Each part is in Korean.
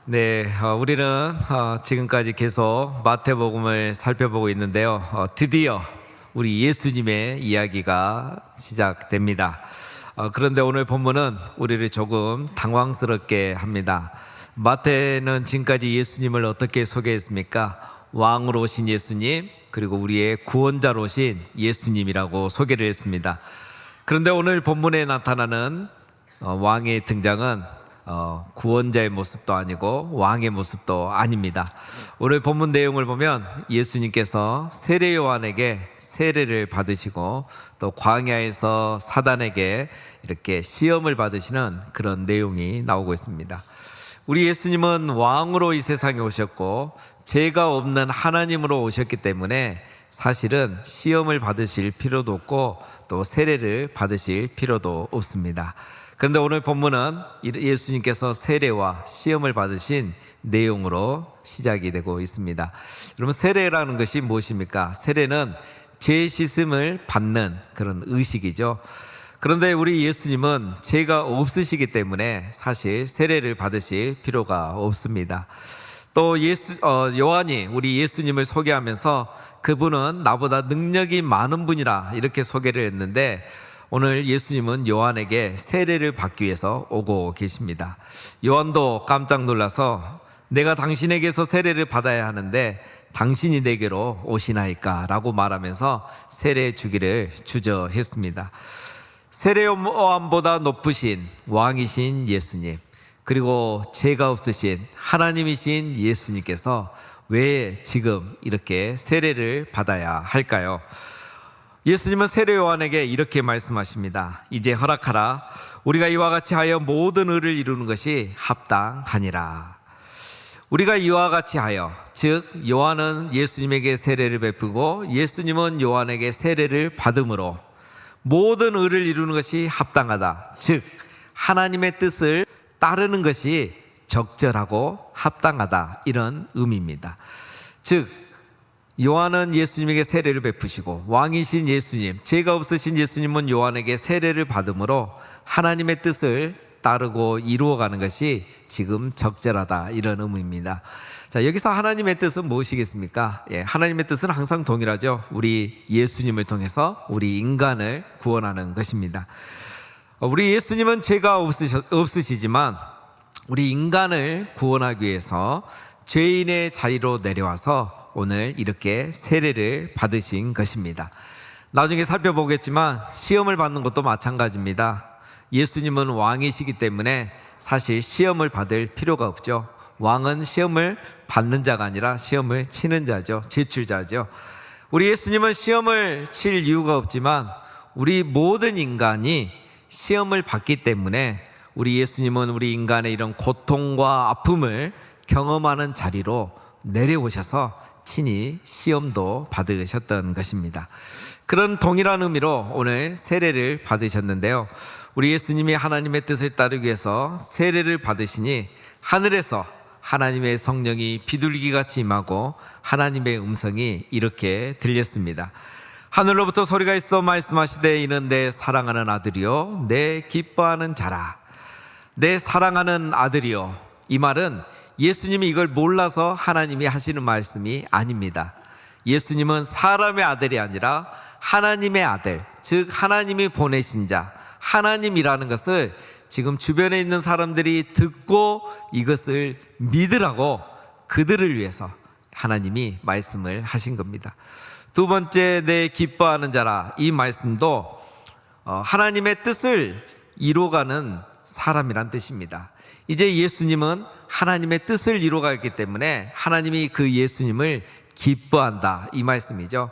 네, 우리는 지금까지 계속 마태복음을 살펴보고 있는데요. 드디어 우리 예수님의 이야기가 시작됩니다. 그런데 오늘 본문은 우리를 조금 당황스럽게 합니다. 마태는 지금까지 예수님을 어떻게 소개했습니까? 왕으로 오신 예수님, 그리고 우리의 구원자로 오신 예수님이라고 소개를 했습니다. 그런데 오늘 본문에 나타나는 왕의 등장은 구원자의 모습도 아니고 왕의 모습도 아닙니다. 오늘 본문 내용을 보면 예수님께서 세례 요한에게 세례를 받으시고 또 광야에서 사단에게 이렇게 시험을 받으시는 그런 내용이 나오고 있습니다. 우리 예수님은 왕으로 이 세상에 오셨고 죄가 없는 하나님으로 오셨기 때문에 사실은 시험을 받으실 필요도 없고 또 세례를 받으실 필요도 없습니다. 그런데 오늘 본문은 예수님께서 세례와 시험을 받으신 내용으로 시작이 되고 있습니다. 여러분, 세례라는 것이 무엇입니까? 세례는 죄 씻음을 받는 그런 의식이죠. 그런데 우리 예수님은 죄가 없으시기 때문에 사실 세례를 받으실 필요가 없습니다. 또 요한이 우리 예수님을 소개하면서 그분은 나보다 능력이 많은 분이라 이렇게 소개를 했는데, 오늘 예수님은 요한에게 세례를 받기 위해서 오고 계십니다. 요한도 깜짝 놀라서 내가 당신에게서 세례를 받아야 하는데 당신이 내게로 오시나이까 라고 말하면서 세례 주기를 주저했습니다. 세례 요한보다 높으신 왕이신 예수님, 그리고 죄가 없으신 하나님이신 예수님께서 왜 지금 이렇게 세례를 받아야 할까요? 예수님은 세례 요한에게 이렇게 말씀하십니다. 이제 허락하라. 우리가 이와 같이 하여 모든 의를 이루는 것이 합당하니라. 우리가 이와 같이 하여, 즉 요한은 예수님에게 세례를 베푸고 예수님은 요한에게 세례를 받음으로 모든 의를 이루는 것이 합당하다. 즉 하나님의 뜻을 따르는 것이 적절하고 합당하다, 이런 의미입니다. 즉 요한은 예수님에게 세례를 베푸시고 왕이신 예수님, 죄가 없으신 예수님은 요한에게 세례를 받음으로 하나님의 뜻을 따르고 이루어가는 것이 지금 적절하다, 이런 의미입니다. 자, 여기서 하나님의 뜻은 무엇이겠습니까? 하나님의 뜻은 항상 동일하죠. 우리 예수님을 통해서 우리 인간을 구원하는 것입니다. 우리 예수님은 죄가 없으시지만 우리 인간을 구원하기 위해서 죄인의 자리로 내려와서 오늘 이렇게 세례를 받으신 것입니다. 나중에 살펴보겠지만 시험을 받는 것도 마찬가지입니다. 예수님은 왕이시기 때문에 사실 시험을 받을 필요가 없죠. 왕은 시험을 받는 자가 아니라 시험을 치는 자죠. 제출자죠. 우리 예수님은 시험을 칠 이유가 없지만 우리 모든 인간이 시험을 받기 때문에 우리 예수님은 우리 인간의 이런 고통과 아픔을 경험하는 자리로 내려오셔서 친히 시험도 받으셨던 것입니다. 그런 동일한 의미로 오늘 세례를 받으셨는데요, 우리 예수님이 하나님의 뜻을 따르기 위해서 세례를 받으시니 하늘에서 하나님의 성령이 비둘기같이 임하고 하나님의 음성이 이렇게 들렸습니다. 하늘로부터 소리가 있어 말씀하시되 이는 내 사랑하는 아들이요 내 기뻐하는 자라. 내 사랑하는 아들이요, 이 말은 예수님이 이걸 몰라서 하나님이 하시는 말씀이 아닙니다. 예수님은 사람의 아들이 아니라 하나님의 아들, 즉 하나님이 보내신 자, 하나님이라는 것을 지금 주변에 있는 사람들이 듣고 이것을 믿으라고 그들을 위해서 하나님이 말씀을 하신 겁니다. 두 번째, 내 기뻐하는 자라, 이 말씀도 하나님의 뜻을 이루어가는 사람이란 뜻입니다. 이제 예수님은 하나님의 뜻을 이루어가기 때문에 하나님이 그 예수님을 기뻐한다, 이 말씀이죠.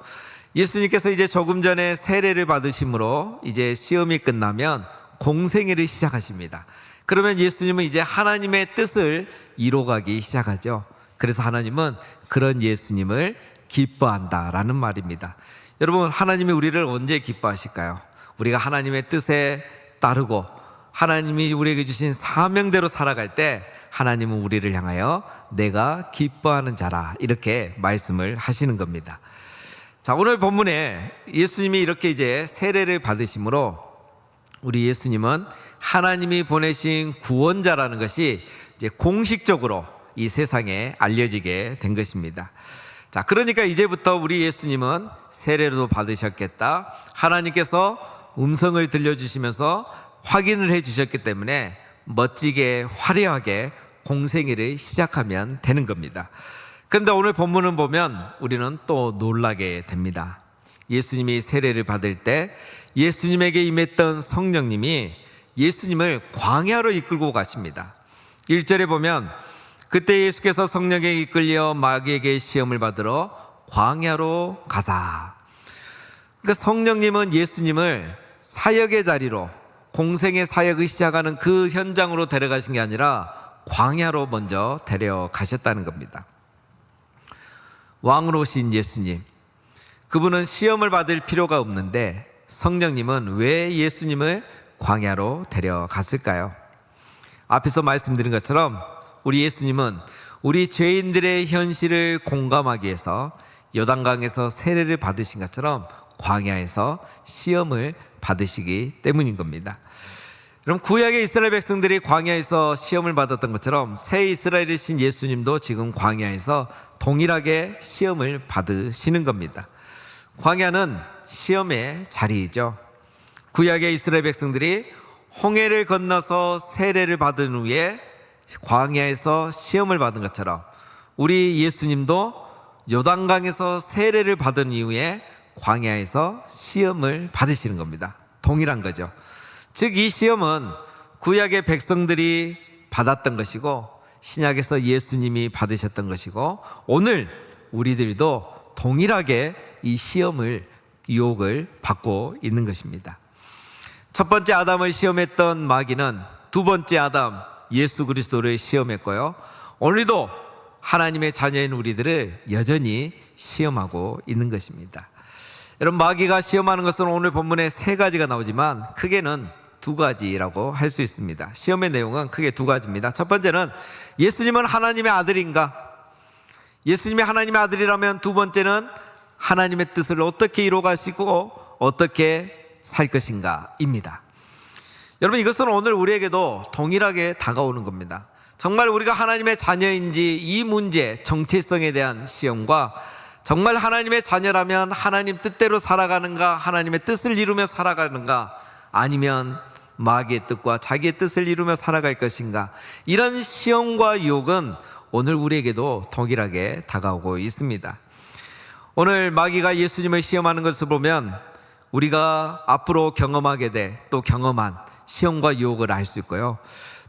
예수님께서 이제 조금 전에 세례를 받으심으로 이제 시험이 끝나면 공생애를 시작하십니다. 그러면 예수님은 이제 하나님의 뜻을 이루어가기 시작하죠. 그래서 하나님은 그런 예수님을 기뻐한다라는 말입니다. 여러분, 하나님이 우리를 언제 기뻐하실까요? 우리가 하나님의 뜻에 따르고 하나님이 우리에게 주신 사명대로 살아갈 때 하나님은 우리를 향하여 내가 기뻐하는 자라, 이렇게 말씀을 하시는 겁니다. 자, 오늘 본문에 예수님이 이렇게 이제 세례를 받으심으로 우리 예수님은 하나님이 보내신 구원자라는 것이 이제 공식적으로 이 세상에 알려지게 된 것입니다. 자, 그러니까 이제부터 우리 예수님은 세례도 받으셨겠다. 하나님께서 음성을 들려주시면서 확인을 해주셨기 때문에 멋지게 화려하게 공생애를 시작하면 되는 겁니다. 그런데 오늘 본문을 보면 우리는 또 놀라게 됩니다. 예수님이 세례를 받을 때 예수님에게 임했던 성령님이 예수님을 광야로 이끌고 가십니다. 1절에 보면 그때 예수께서 성령에 이끌려 마귀에게 시험을 받으러 광야로 가사. 그러니까 성령님은 예수님을 사역의 자리로, 공생의 사역을 시작하는 그 현장으로 데려가신 게 아니라 광야로 먼저 데려가셨다는 겁니다. 왕으로 오신 예수님, 그분은 시험을 받을 필요가 없는데 성령님은 왜 예수님을 광야로 데려갔을까요? 앞에서 말씀드린 것처럼 우리 예수님은 우리 죄인들의 현실을 공감하기 위해서 요단강에서 세례를 받으신 것처럼 광야에서 시험을 받으시기 때문인 겁니다. 그럼 구약의 이스라엘 백성들이 광야에서 시험을 받았던 것처럼 새 이스라엘이신 예수님도 지금 광야에서 동일하게 시험을 받으시는 겁니다. 광야는 시험의 자리이죠. 구약의 이스라엘 백성들이 홍해를 건너서 세례를 받은 후에 광야에서 시험을 받은 것처럼 우리 예수님도 요단강에서 세례를 받은 이후에 광야에서 시험을 받으시는 겁니다. 동일한 거죠. 즉 이 시험은 구약의 백성들이 받았던 것이고 신약에서 예수님이 받으셨던 것이고 오늘 우리들도 동일하게 이 시험을, 유혹을 받고 있는 것입니다. 첫 번째 아담을 시험했던 마귀는 두 번째 아담 예수 그리스도를 시험했고요, 오늘도 하나님의 자녀인 우리들을 여전히 시험하고 있는 것입니다. 여러분, 마귀가 시험하는 것은 오늘 본문에 세 가지가 나오지만 크게는 두 가지라고 할 수 있습니다. 시험의 내용은 크게 두 가지입니다. 첫 번째는 예수님은 하나님의 아들인가? 예수님이 하나님의 아들이라면 두 번째는 하나님의 뜻을 어떻게 이루어가시고 어떻게 살 것인가 입니다. 여러분, 이것은 오늘 우리에게도 동일하게 다가오는 겁니다. 정말 우리가 하나님의 자녀인지 이 문제, 정체성에 대한 시험과 정말 하나님의 자녀라면 하나님 뜻대로 살아가는가, 하나님의 뜻을 이루며 살아가는가, 아니면 마귀의 뜻과 자기의 뜻을 이루며 살아갈 것인가, 이런 시험과 유혹은 오늘 우리에게도 동일하게 다가오고 있습니다. 오늘 마귀가 예수님을 시험하는 것을 보면 우리가 앞으로 경험하게 돼 또 경험한 시험과 유혹을 알 수 있고요,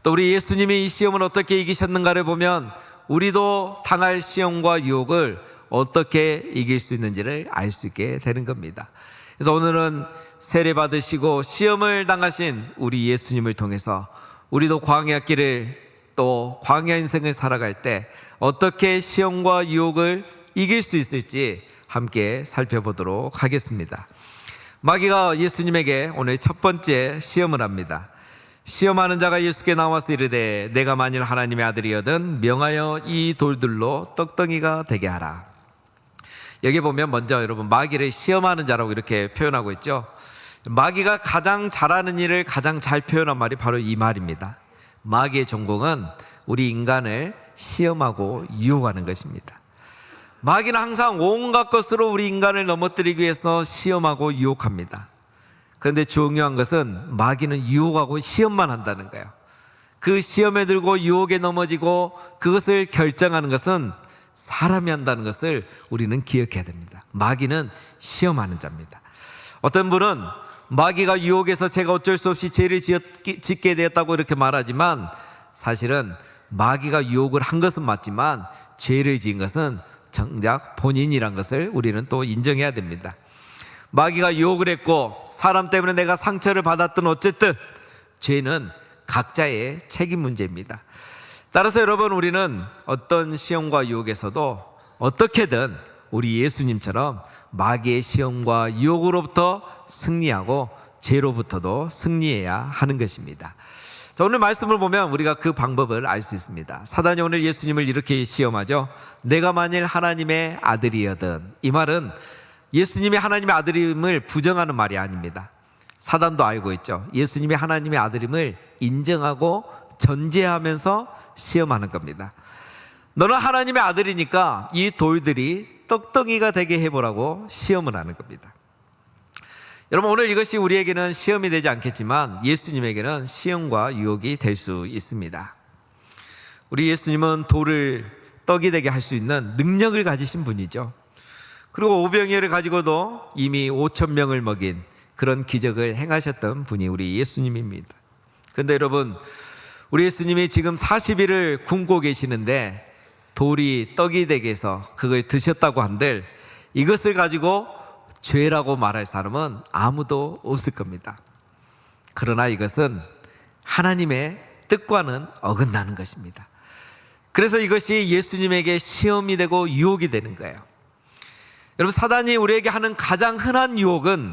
또 우리 예수님이 이 시험을 어떻게 이기셨는가를 보면 우리도 당할 시험과 유혹을 어떻게 이길 수 있는지를 알 수 있게 되는 겁니다. 그래서 오늘은 세례 받으시고 시험을 당하신 우리 예수님을 통해서 우리도 광야길을, 또 광야 인생을 살아갈 때 어떻게 시험과 유혹을 이길 수 있을지 함께 살펴보도록 하겠습니다. 마귀가 예수님에게 오늘 첫 번째 시험을 합니다. 시험하는 자가 예수께 나와서 이르되 내가 만일 하나님의 아들이거든 명하여 이 돌들로 떡덩이가 되게 하라. 여기 보면 먼저 여러분, 마귀를 시험하는 자라고 이렇게 표현하고 있죠. 마귀가 가장 잘하는 일을 가장 잘 표현한 말이 바로 이 말입니다. 마귀의 전공은 우리 인간을 시험하고 유혹하는 것입니다. 마귀는 항상 온갖 것으로 우리 인간을 넘어뜨리기 위해서 시험하고 유혹합니다. 그런데 중요한 것은 마귀는 유혹하고 시험만 한다는 거예요. 그 시험에 들고 유혹에 넘어지고 그것을 결정하는 것은 사람이 한다는 것을 우리는 기억해야 됩니다. 마귀는 시험하는 자입니다. 어떤 분은 마귀가 유혹해서 제가 어쩔 수 없이 죄를 짓게 되었다고 이렇게 말하지만 사실은 마귀가 유혹을 한 것은 맞지만 죄를 지은 것은 정작 본인이란 것을 우리는 또 인정해야 됩니다. 마귀가 유혹을 했고 사람 때문에 내가 상처를 받았든 어쨌든 죄는 각자의 책임 문제입니다. 따라서 여러분, 우리는 어떤 시험과 유혹에서도 어떻게든 우리 예수님처럼 마귀의 시험과 유혹으로부터 승리하고 죄로부터도 승리해야 하는 것입니다. 자, 오늘 말씀을 보면 우리가 그 방법을 알 수 있습니다. 사단이 오늘 예수님을 이렇게 시험하죠. 내가 만일 하나님의 아들이거든. 이 말은 예수님이 하나님의 아들임을 부정하는 말이 아닙니다. 사단도 알고 있죠. 예수님이 하나님의 아들임을 인정하고 전제하면서 시험하는 겁니다. 너는 하나님의 아들이니까 이 돌들이 떡덩이가 되게 해보라고 시험을 하는 겁니다. 여러분, 오늘 이것이 우리에게는 시험이 되지 않겠지만 예수님에게는 시험과 유혹이 될 수 있습니다. 우리 예수님은 돌을 떡이 되게 할 수 있는 능력을 가지신 분이죠. 그리고 오병이어를 가지고도 이미 5,000명을 먹인 그런 기적을 행하셨던 분이 우리 예수님입니다. 그런데 여러분, 우리 예수님이 지금 40일을 굶고 계시는데 돌이 떡이 되게 해서 그걸 드셨다고 한들 이것을 가지고 죄라고 말할 사람은 아무도 없을 겁니다. 그러나 이것은 하나님의 뜻과는 어긋나는 것입니다. 그래서 이것이 예수님에게 시험이 되고 유혹이 되는 거예요. 여러분, 사단이 우리에게 하는 가장 흔한 유혹은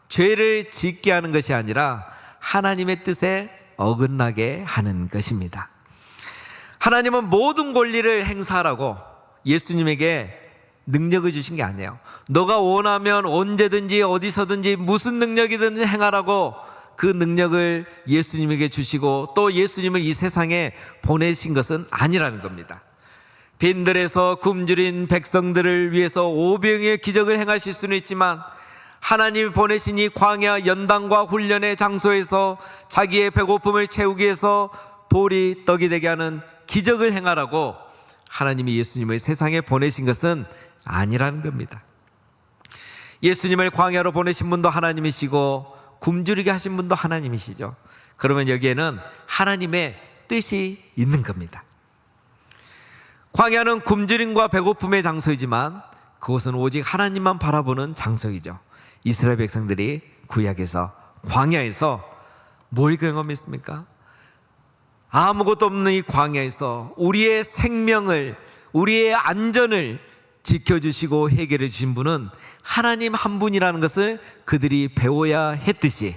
죄를 짓게 하는 것이 아니라 하나님의 뜻에 어긋나게 하는 것입니다. 하나님은 모든 권리를 행사하라고 예수님에게 능력을 주신 게 아니에요. 너가 원하면 언제든지 어디서든지 무슨 능력이든지 행하라고 그 능력을 예수님에게 주시고 또 예수님을 이 세상에 보내신 것은 아니라는 겁니다. 빈들에서 굶주린 백성들을 위해서 오병이의 기적을 행하실 수는 있지만 하나님이 보내신 이 광야 연단과 훈련의 장소에서 자기의 배고픔을 채우기 위해서 돌이 떡이 되게 하는 기적을 행하라고 하나님이 예수님을 세상에 보내신 것은 아니라는 겁니다. 예수님을 광야로 보내신 분도 하나님이시고 굶주리게 하신 분도 하나님이시죠. 그러면 여기에는 하나님의 뜻이 있는 겁니다. 광야는 굶주림과 배고픔의 장소이지만 그곳은 오직 하나님만 바라보는 장소이죠. 이스라엘 백성들이 구약에서 광야에서 뭘 경험했습니까? 아무것도 없는 이 광야에서 우리의 생명을, 우리의 안전을 지켜주시고 해결해 주신 분은 하나님 한 분이라는 것을 그들이 배워야 했듯이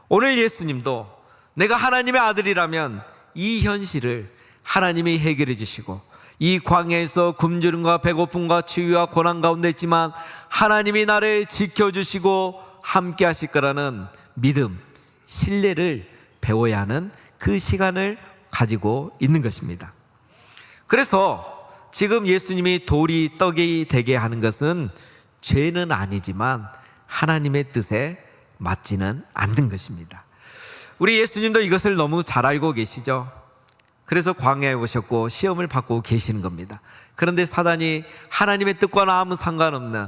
오늘 예수님도 내가 하나님의 아들이라면 이 현실을 하나님이 해결해 주시고 이 광야에서 굶주림과 배고픔과 치유와 고난 가운데 있지만 하나님이 나를 지켜주시고 함께 하실 거라는 믿음, 신뢰를 배워야 하는 그 시간을 가지고 있는 것입니다. 그래서 지금 예수님이 돌이 떡이 되게 하는 것은 죄는 아니지만 하나님의 뜻에 맞지는 않는 것입니다. 우리 예수님도 이것을 너무 잘 알고 계시죠. 그래서 광야에 오셨고 시험을 받고 계시는 겁니다. 그런데 사단이 하나님의 뜻과는 아무 상관없는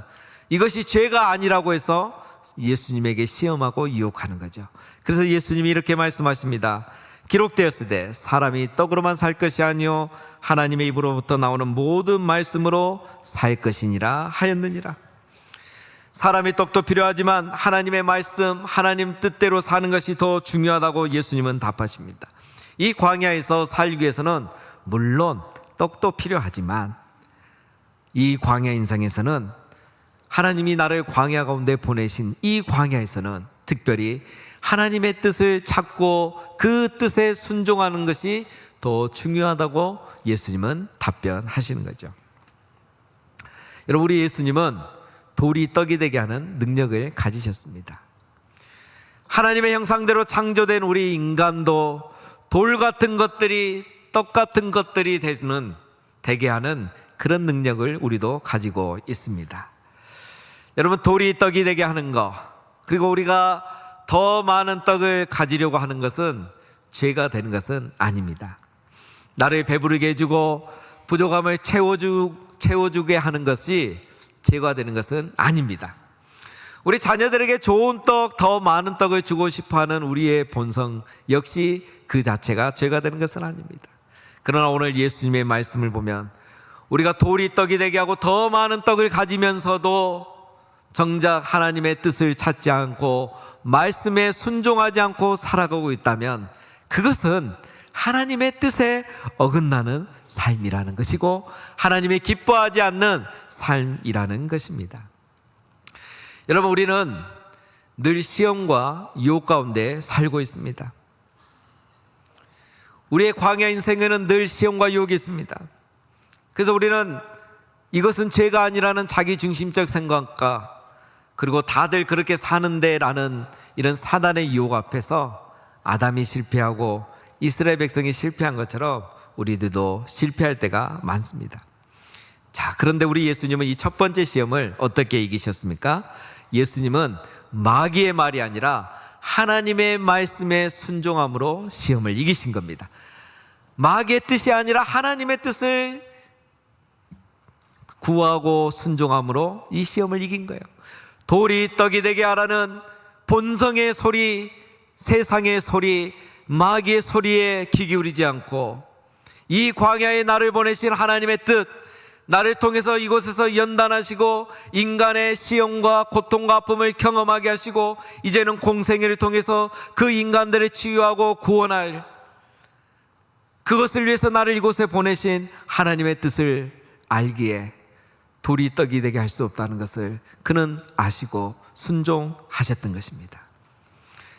이것이 죄가 아니라고 해서 예수님에게 시험하고 유혹하는 거죠. 그래서 예수님이 이렇게 말씀하십니다. 기록되었으되 사람이 떡으로만 살 것이 아니요 하나님의 입으로부터 나오는 모든 말씀으로 살 것이니라 하였느니라. 사람이 떡도 필요하지만 하나님의 말씀, 하나님 뜻대로 사는 것이 더 중요하다고 예수님은 답하십니다. 이 광야에서 살기 위해서는 물론 떡도 필요하지만 이 광야 인생에서는 하나님이 나를 광야 가운데 보내신 이 광야에서는 특별히 하나님의 뜻을 찾고 그 뜻에 순종하는 것이 더 중요하다고 예수님은 답변하시는 거죠. 여러분, 우리 예수님은 돌이 떡이 되게 하는 능력을 가지셨습니다. 하나님의 형상대로 창조된 우리 인간도 돌 같은 것들이 떡 같은 것들이 되게 하는 그런 능력을 우리도 가지고 있습니다. 여러분, 돌이 떡이 되게 하는 것, 그리고 우리가 더 많은 떡을 가지려고 하는 것은 죄가 되는 것은 아닙니다. 나를 배부르게 해주고 부족함을 채워주게 하는 것이 죄가 되는 것은 아닙니다. 우리 자녀들에게 좋은 떡, 더 많은 떡을 주고 싶어하는 우리의 본성 역시 그 자체가 죄가 되는 것은 아닙니다. 그러나 오늘 예수님의 말씀을 보면 우리가 돌이 떡이 되게 하고 더 많은 떡을 가지면서도 정작 하나님의 뜻을 찾지 않고 말씀에 순종하지 않고 살아가고 있다면 그것은 하나님의 뜻에 어긋나는 삶이라는 것이고 하나님이 기뻐하지 않는 삶이라는 것입니다. 여러분, 우리는 늘 시험과 유혹 가운데 살고 있습니다. 우리의 광야 인생에는 늘 시험과 유혹이 있습니다. 그래서 우리는 이것은 죄가 아니라는 자기중심적 생각과 그리고 다들 그렇게 사는데 라는 이런 사단의 유혹 앞에서 아담이 실패하고 이스라엘 백성이 실패한 것처럼 우리들도 실패할 때가 많습니다. 자, 그런데 우리 예수님은 이 첫 번째 시험을 어떻게 이기셨습니까? 예수님은 마귀의 말이 아니라 하나님의 말씀에 순종함으로 시험을 이기신 겁니다. 마귀의 뜻이 아니라 하나님의 뜻을 구하고 순종함으로 이 시험을 이긴 거예요. 돌이 떡이 되게 하라는 본성의 소리, 세상의 소리, 마귀의 소리에 귀 기울이지 않고 이 광야에 나를 보내신 하나님의 뜻, 나를 통해서 이곳에서 연단하시고 인간의 시험과 고통과 아픔을 경험하게 하시고 이제는 공생애를 통해서 그 인간들을 치유하고 구원할, 그것을 위해서 나를 이곳에 보내신 하나님의 뜻을 알기에 돌이 떡이 되게 할 수 없다는 것을 그는 아시고 순종하셨던 것입니다.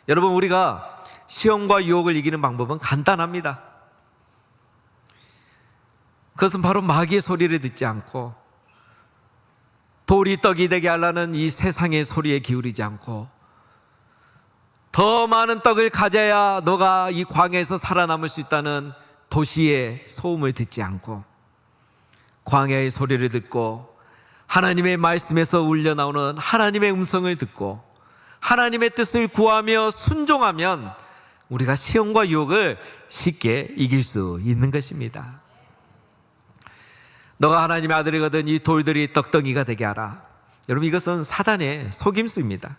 여러분, 우리가 시험과 유혹을 이기는 방법은 간단합니다. 그것은 바로 마귀의 소리를 듣지 않고 돌이 떡이 되게 하려는 이 세상의 소리에 기울이지 않고 더 많은 떡을 가져야 너가 이 광야에서 살아남을 수 있다는 도시의 소음을 듣지 않고 광야의 소리를 듣고 하나님의 말씀에서 울려나오는 하나님의 음성을 듣고 하나님의 뜻을 구하며 순종하면 우리가 시험과 유혹을 쉽게 이길 수 있는 것입니다. 너가 하나님의 아들이거든 이 돌들이 떡덩이가 되게 하라. 여러분, 이것은 사단의 속임수입니다.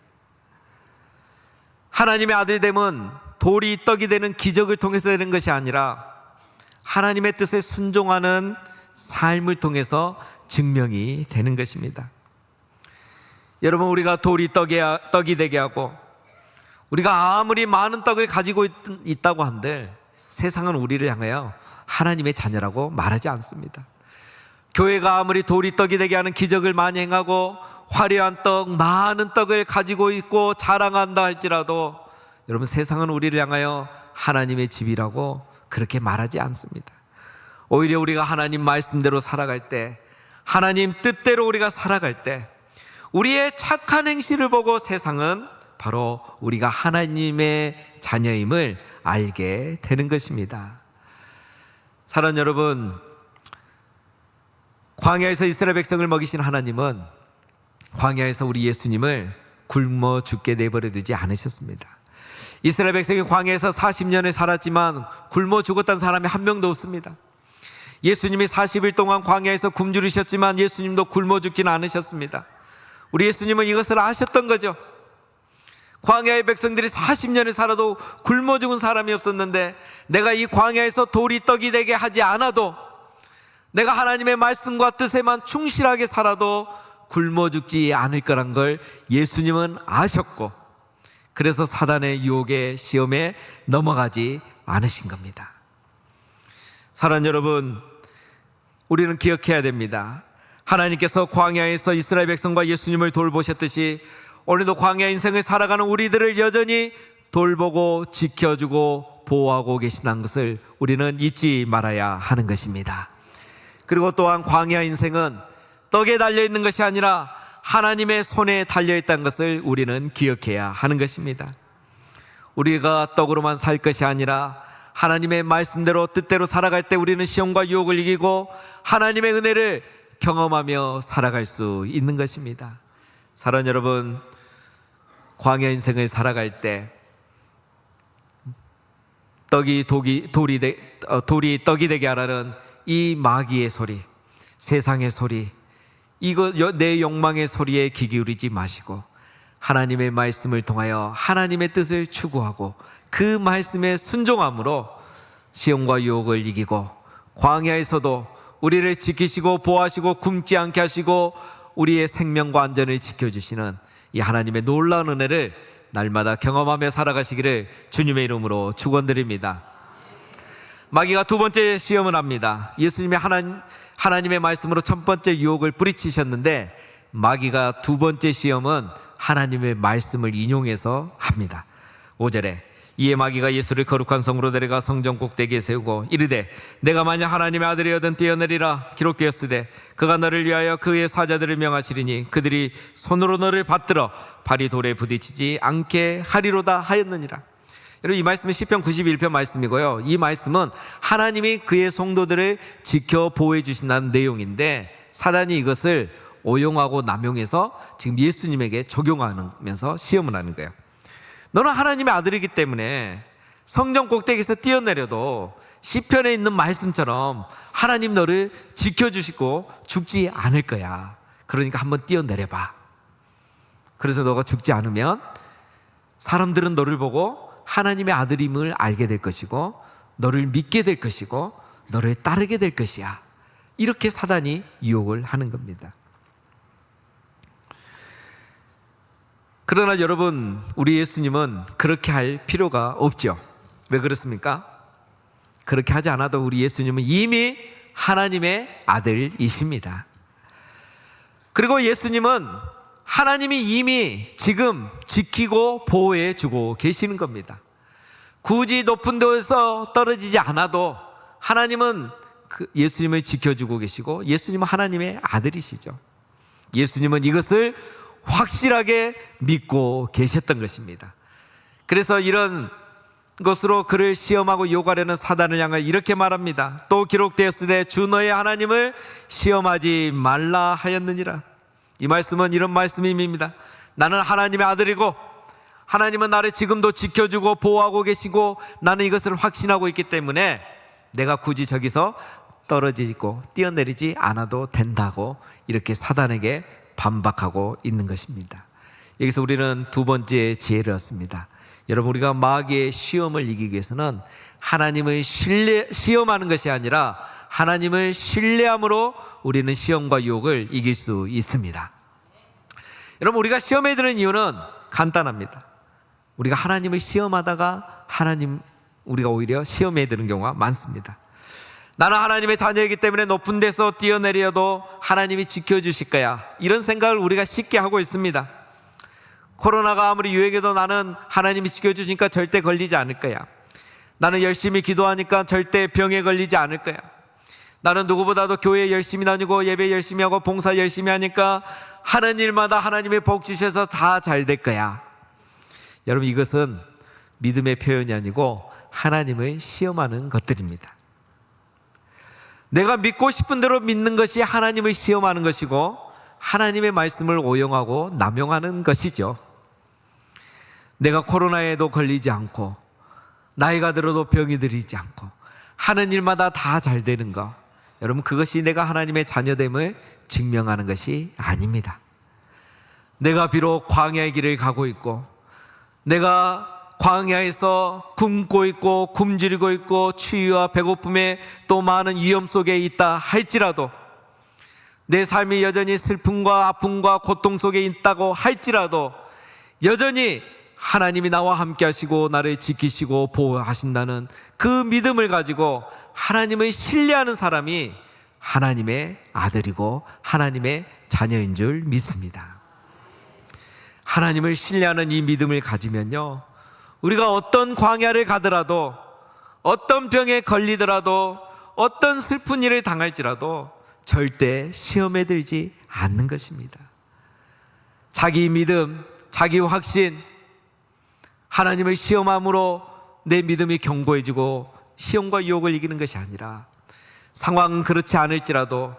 하나님의 아들됨은 돌이 떡이 되는 기적을 통해서 되는 것이 아니라 하나님의 뜻에 순종하는 삶을 통해서 증명이 되는 것입니다. 여러분, 우리가 돌이 떡이 되게 하고 우리가 아무리 많은 떡을 가지고 있다고 한들 세상은 우리를 향하여 하나님의 자녀라고 말하지 않습니다. 교회가 아무리 돌이 떡이 되게 하는 기적을 많이 행하고 화려한 떡, 많은 떡을 가지고 있고 자랑한다 할지라도 여러분, 세상은 우리를 향하여 하나님의 집이라고 그렇게 말하지 않습니다. 오히려 우리가 하나님 말씀대로 살아갈 때, 하나님 뜻대로 우리가 살아갈 때 우리의 착한 행실을 보고 세상은 바로 우리가 하나님의 자녀임을 알게 되는 것입니다. 사랑하는 여러분, 광야에서 이스라엘 백성을 먹이신 하나님은 광야에서 우리 예수님을 굶어 죽게 내버려 두지 않으셨습니다. 이스라엘 백성이 광야에서 40년을 살았지만 굶어 죽었다는 사람이 한 명도 없습니다. 예수님이 40일 동안 광야에서 굶주리셨지만 예수님도 굶어 죽지는 않으셨습니다. 우리 예수님은 이것을 아셨던 거죠. 광야의 백성들이 40년을 살아도 굶어 죽은 사람이 없었는데 내가 이 광야에서 돌이 떡이 되게 하지 않아도, 내가 하나님의 말씀과 뜻에만 충실하게 살아도 굶어 죽지 않을 거란 걸 예수님은 아셨고, 그래서 사단의 유혹의 시험에 넘어가지 않으신 겁니다. 사랑하는 여러분, 우리는 기억해야 됩니다. 하나님께서 광야에서 이스라엘 백성과 예수님을 돌보셨듯이 오늘도 광야 인생을 살아가는 우리들을 여전히 돌보고 지켜주고 보호하고 계시다는 것을 우리는 잊지 말아야 하는 것입니다. 그리고 또한 광야 인생은 떡에 달려있는 것이 아니라 하나님의 손에 달려있다는 것을 우리는 기억해야 하는 것입니다. 우리가 떡으로만 살 것이 아니라 하나님의 말씀대로 뜻대로 살아갈 때 우리는 시험과 유혹을 이기고 하나님의 은혜를 경험하며 살아갈 수 있는 것입니다. 사랑하는 여러분, 광야 인생을 살아갈 때 돌이 떡이 되게 하라는 이 마귀의 소리, 세상의 소리, 이거 내 욕망의 소리에 귀 기울이지 마시고 하나님의 말씀을 통하여 하나님의 뜻을 추구하고 그 말씀에 순종함으로 시험과 유혹을 이기고 광야에서도 우리를 지키시고 보호하시고 굶지 않게 하시고 우리의 생명과 안전을 지켜주시는 이 하나님의 놀라운 은혜를 날마다 경험하며 살아가시기를 주님의 이름으로 축원드립니다. 마귀가 두 번째 시험을 합니다. 예수님의 하나님의 말씀으로 첫 번째 유혹을 뿌리치셨는데 마귀가 두 번째 시험은 하나님의 말씀을 인용해서 합니다. 5절에 이에 마귀가 예수를 거룩한 성으로 데려가 성전 꼭대기에 세우고 이르되 내가 만약 하나님의 아들이거든 뛰어내리라 기록되었으되 그가 너를 위하여 그의 사자들을 명하시리니 그들이 손으로 너를 받들어 발이 돌에 부딪히지 않게 하리로다 하였느니라. 여러분, 이 말씀은 시편 91편 말씀이고요. 이 말씀은 하나님이 그의 성도들을 지켜 보호해 주신다는 내용인데, 사단이 이것을 오용하고 남용해서 지금 예수님에게 적용하면서 시험을 하는 거예요. 너는 하나님의 아들이기 때문에 성전 꼭대기에서 뛰어내려도 시편에 있는 말씀처럼 하나님 너를 지켜주시고 죽지 않을 거야. 그러니까 한번 뛰어내려봐. 그래서 너가 죽지 않으면 사람들은 너를 보고 하나님의 아들임을 알게 될 것이고, 너를 믿게 될 것이고, 너를 따르게 될 것이야. 이렇게 사단이 유혹을 하는 겁니다. 그러나 여러분, 우리 예수님은 그렇게 할 필요가 없죠. 왜 그렇습니까? 그렇게 하지 않아도 우리 예수님은 이미 하나님의 아들이십니다. 그리고 예수님은 하나님이 이미 지금 지키고 보호해 주고 계시는 겁니다. 굳이 높은 데에서 떨어지지 않아도 하나님은 예수님을 지켜주고 계시고, 예수님은 하나님의 아들이시죠. 예수님은 이것을 확실하게 믿고 계셨던 것입니다. 그래서 이런 것으로 그를 시험하고 유혹하려는 사단을 향하여 이렇게 말합니다. 또 기록되었으되 주 너의 하나님을 시험하지 말라 하였느니라. 이 말씀은 이런 말씀입니다. 나는 하나님의 아들이고 하나님은 나를 지금도 지켜주고 보호하고 계시고, 나는 이것을 확신하고 있기 때문에 내가 굳이 저기서 떨어지고 뛰어내리지 않아도 된다고 이렇게 사단에게 반박하고 있는 것입니다. 여기서 우리는 두 번째 지혜를 얻습니다. 여러분, 우리가 마귀의 시험을 이기기 위해서는 하나님을 시험하는 것이 아니라 하나님을 신뢰함으로 우리는 시험과 유혹을 이길 수 있습니다. 여러분, 우리가 시험에 드는 이유는 간단합니다. 우리가 하나님을 시험하다가 우리가 오히려 시험에 드는 경우가 많습니다. 나는 하나님의 자녀이기 때문에 높은 데서 뛰어내려도 하나님이 지켜주실 거야, 이런 생각을 우리가 쉽게 하고 있습니다. 코로나가 아무리 유행해도 나는 하나님이 지켜주시니까 절대 걸리지 않을 거야. 나는 열심히 기도하니까 절대 병에 걸리지 않을 거야. 나는 누구보다도 교회 열심히 다니고 예배 열심히 하고 봉사 열심히 하니까 하는 일마다 하나님의 복 주셔서 다 잘 될 거야. 여러분, 이것은 믿음의 표현이 아니고 하나님을 시험하는 것들입니다. 내가 믿고 싶은 대로 믿는 것이 하나님을 시험하는 것이고, 하나님의 말씀을 오용하고 남용하는 것이죠. 내가 코로나에도 걸리지 않고 나이가 들어도 병이 들이지 않고 하는 일마다 다 잘 되는 것, 여러분, 그것이 내가 하나님의 자녀됨을 증명하는 것이 아닙니다. 내가 비록 광야의 길을 가고 있고, 내가 광야에서 굶고 있고 굶주리고 있고 추위와 배고픔에 또 많은 위험 속에 있다 할지라도, 내 삶이 여전히 슬픔과 아픔과 고통 속에 있다고 할지라도, 여전히 하나님이 나와 함께 하시고 나를 지키시고 보호하신다는 그 믿음을 가지고 하나님을 신뢰하는 사람이 하나님의 아들이고 하나님의 자녀인 줄 믿습니다. 하나님을 신뢰하는 이 믿음을 가지면요, 우리가 어떤 광야를 가더라도, 어떤 병에 걸리더라도, 어떤 슬픈 일을 당할지라도 절대 시험에 들지 않는 것입니다. 자기 믿음, 자기 확신, 하나님을 시험함으로 내 믿음이 견고해지고 시험과 유혹을 이기는 것이 아니라, 상황은 그렇지 않을지라도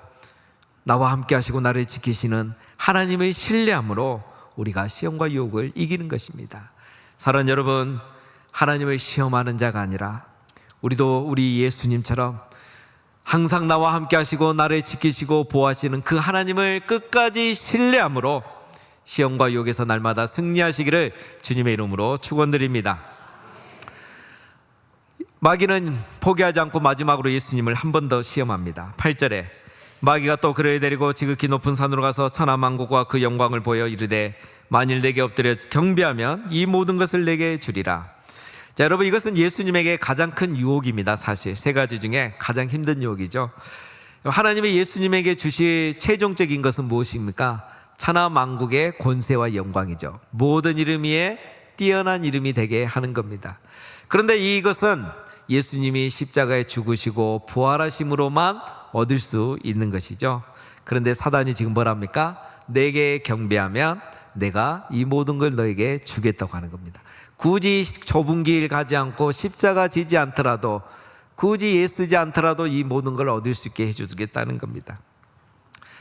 나와 함께 하시고 나를 지키시는 하나님을 신뢰함으로 우리가 시험과 유혹을 이기는 것입니다. 사랑하는 여러분, 하나님을 시험하는 자가 아니라 우리도 우리 예수님처럼 항상 나와 함께 하시고 나를 지키시고 보호하시는 그 하나님을 끝까지 신뢰함으로 시험과 유혹에서 날마다 승리하시기를 주님의 이름으로 축원드립니다. 마귀는 포기하지 않고 마지막으로 예수님을 한 번 더 시험합니다. 8절에 마귀가 또 그를 데리고 지극히 높은 산으로 가서 천하만국과 그 영광을 보여 이르되 만일 내게 엎드려 경배하면 이 모든 것을 내게 주리라. 자, 여러분, 이것은 예수님에게 가장 큰 유혹입니다. 사실 세 가지 중에 가장 힘든 유혹이죠. 하나님이 예수님에게 주실 최종적인 것은 무엇입니까? 천하만국의 권세와 영광이죠. 모든 이름 위에 뛰어난 이름이 되게 하는 겁니다. 그런데 이것은 예수님이 십자가에 죽으시고 부활하심으로만 얻을 수 있는 것이죠. 그런데 사단이 지금 뭐랍니까? 내게 경배하면 내가 이 모든 걸 너에게 주겠다고 하는 겁니다. 굳이 좁은 길 가지 않고 십자가 지지 않더라도, 굳이 애쓰지 않더라도 이 모든 걸 얻을 수 있게 해주겠다는 겁니다.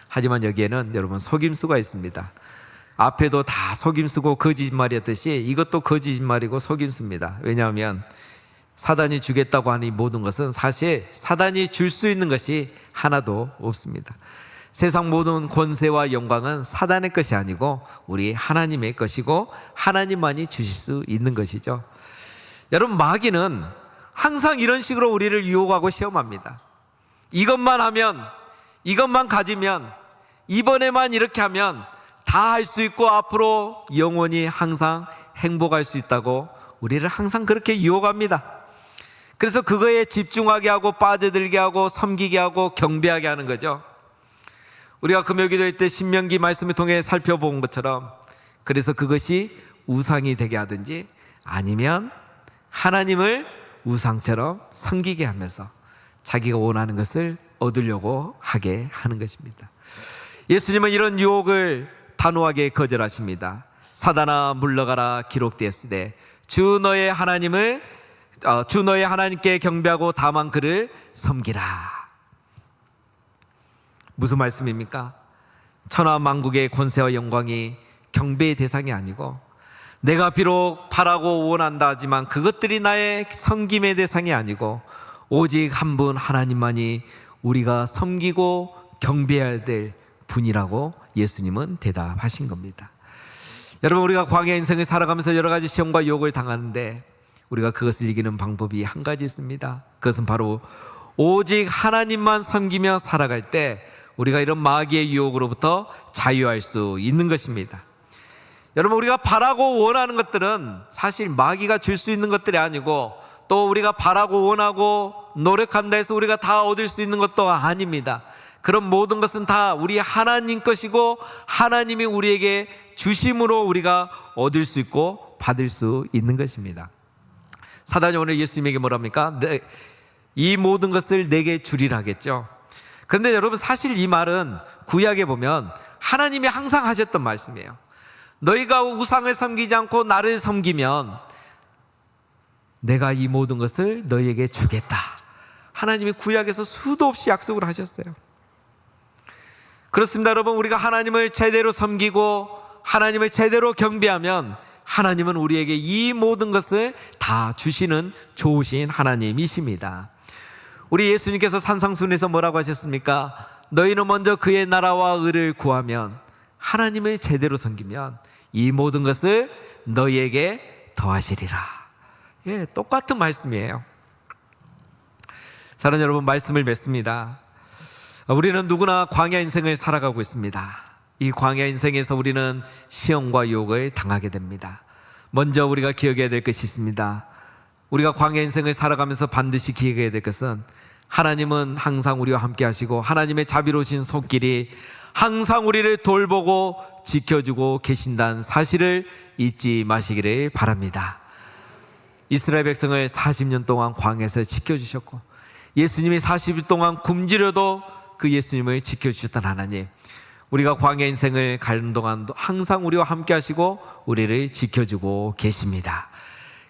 하지만 여기에는 여러분 속임수가 있습니다. 앞에도 다 속임수고 거짓말이었듯이 이것도 거짓말이고 속임수입니다. 왜냐하면 사단이 주겠다고 하는 이 모든 것은 사실 사단이 줄 수 있는 것이 하나도 없습니다. 세상 모든 권세와 영광은 사단의 것이 아니고 우리 하나님의 것이고 하나님만이 주실 수 있는 것이죠. 여러분, 마귀는 항상 이런 식으로 우리를 유혹하고 시험합니다. 이것만 하면, 이것만 가지면, 이번에만 이렇게 하면 다 할 수 있고 앞으로 영원히 항상 행복할 수 있다고 우리를 항상 그렇게 유혹합니다. 그래서 그거에 집중하게 하고 빠져들게 하고 섬기게 하고 경배하게 하는 거죠. 우리가 금요기도회 때 신명기 말씀을 통해 살펴본 것처럼, 그래서 그것이 우상이 되게 하든지 아니면 하나님을 우상처럼 섬기게 하면서 자기가 원하는 것을 얻으려고 하게 하는 것입니다. 예수님은 이런 유혹을 단호하게 거절하십니다. 사단아 물러가라 기록되었으되 주 너의 하나님께 경배하고 다만 그를 섬기라. 무슨 말씀입니까? 천하 만국의 권세와 영광이 경배의 대상이 아니고, 내가 비록 바라고 원한다 하지만 그것들이 나의 섬김의 대상이 아니고 오직 한 분 하나님만이 우리가 섬기고 경배해야 될 분이라고 예수님은 대답하신 겁니다. 여러분, 우리가 광야 인생을 살아가면서 여러 가지 시험과 유혹을 당하는데 우리가 그것을 이기는 방법이 한 가지 있습니다. 그것은 바로 오직 하나님만 섬기며 살아갈 때 우리가 이런 마귀의 유혹으로부터 자유할 수 있는 것입니다. 여러분, 우리가 바라고 원하는 것들은 사실 마귀가 줄 수 있는 것들이 아니고, 또 우리가 바라고 원하고 노력한다 해서 우리가 다 얻을 수 있는 것도 아닙니다. 그런 모든 것은 다 우리 하나님 것이고 하나님이 우리에게 주심으로 우리가 얻을 수 있고 받을 수 있는 것입니다. 사단이 오늘 예수님에게 뭐랍니까? 이 모든 것을 내게 주리라 하겠죠. 그런데 여러분, 사실 이 말은 구약에 보면 하나님이 항상 하셨던 말씀이에요. 너희가 우상을 섬기지 않고 나를 섬기면 내가 이 모든 것을 너희에게 주겠다. 하나님이 구약에서 수도 없이 약속을 하셨어요. 그렇습니다. 여러분, 우리가 하나님을 제대로 섬기고 하나님을 제대로 경배하면 하나님은 우리에게 이 모든 것을 다 주시는 좋으신 하나님이십니다. 우리 예수님께서 산상순에서 뭐라고 하셨습니까? 너희는 먼저 그의 나라와 의를 구하면, 하나님을 제대로 섬기면 이 모든 것을 너희에게 더하시리라. 예, 똑같은 말씀이에요. 사랑하는 여러분, 말씀을 맺습니다. 우리는 누구나 광야 인생을 살아가고 있습니다. 이 광야 인생에서 우리는 시험과 유혹을 당하게 됩니다. 먼저 우리가 기억해야 될 것이 있습니다. 우리가 광야 인생을 살아가면서 반드시 기억해야 될 것은, 하나님은 항상 우리와 함께 하시고 하나님의 자비로우신 손길이 항상 우리를 돌보고 지켜주고 계신다는 사실을 잊지 마시기를 바랍니다. 이스라엘 백성을 40년 동안 광야에서 지켜주셨고, 예수님이 40일 동안 굶주려도 그 예수님을 지켜주셨던 하나님, 우리가 광야 인생을 가는 동안도 항상 우리와 함께 하시고 우리를 지켜주고 계십니다.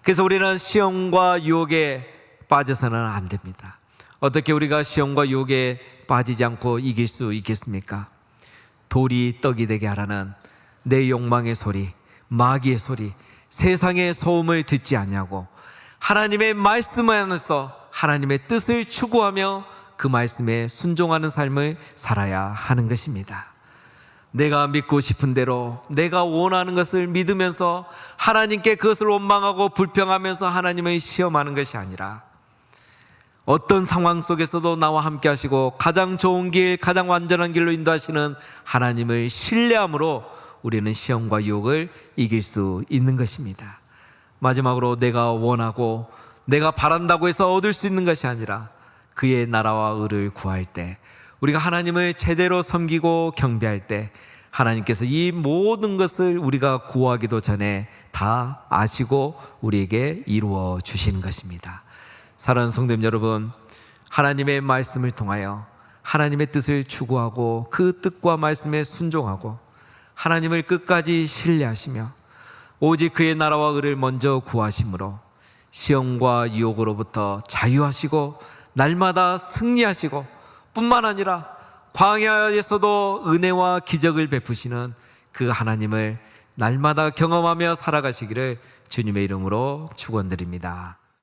그래서 우리는 시험과 유혹에 빠져서는 안 됩니다. 어떻게 우리가 시험과 유혹에 빠지지 않고 이길 수 있겠습니까? 돌이 떡이 되게 하라는 내 욕망의 소리, 마귀의 소리, 세상의 소음을 듣지 않냐고 하나님의 말씀 안에서 하나님의 뜻을 추구하며 그 말씀에 순종하는 삶을 살아야 하는 것입니다. 내가 믿고 싶은 대로 내가 원하는 것을 믿으면서 하나님께 그것을 원망하고 불평하면서 하나님을 시험하는 것이 아니라, 어떤 상황 속에서도 나와 함께 하시고 가장 좋은 길, 가장 완전한 길로 인도하시는 하나님을 신뢰함으로 우리는 시험과 유혹을 이길 수 있는 것입니다. 마지막으로, 내가 원하고 내가 바란다고 해서 얻을 수 있는 것이 아니라 그의 나라와 의를 구할 때, 우리가 하나님을 제대로 섬기고 경배할 때 하나님께서 이 모든 것을 우리가 구하기도 전에 다 아시고 우리에게 이루어 주시는 것입니다. 사랑하는 성도님 여러분, 하나님의 말씀을 통하여 하나님의 뜻을 추구하고 그 뜻과 말씀에 순종하고 하나님을 끝까지 신뢰하시며 오직 그의 나라와 의를 먼저 구하심으로 시험과 유혹으로부터 자유하시고 날마다 승리하시고 뿐만 아니라 광야에서도 은혜와 기적을 베푸시는 그 하나님을 날마다 경험하며 살아가시기를 주님의 이름으로 축원드립니다.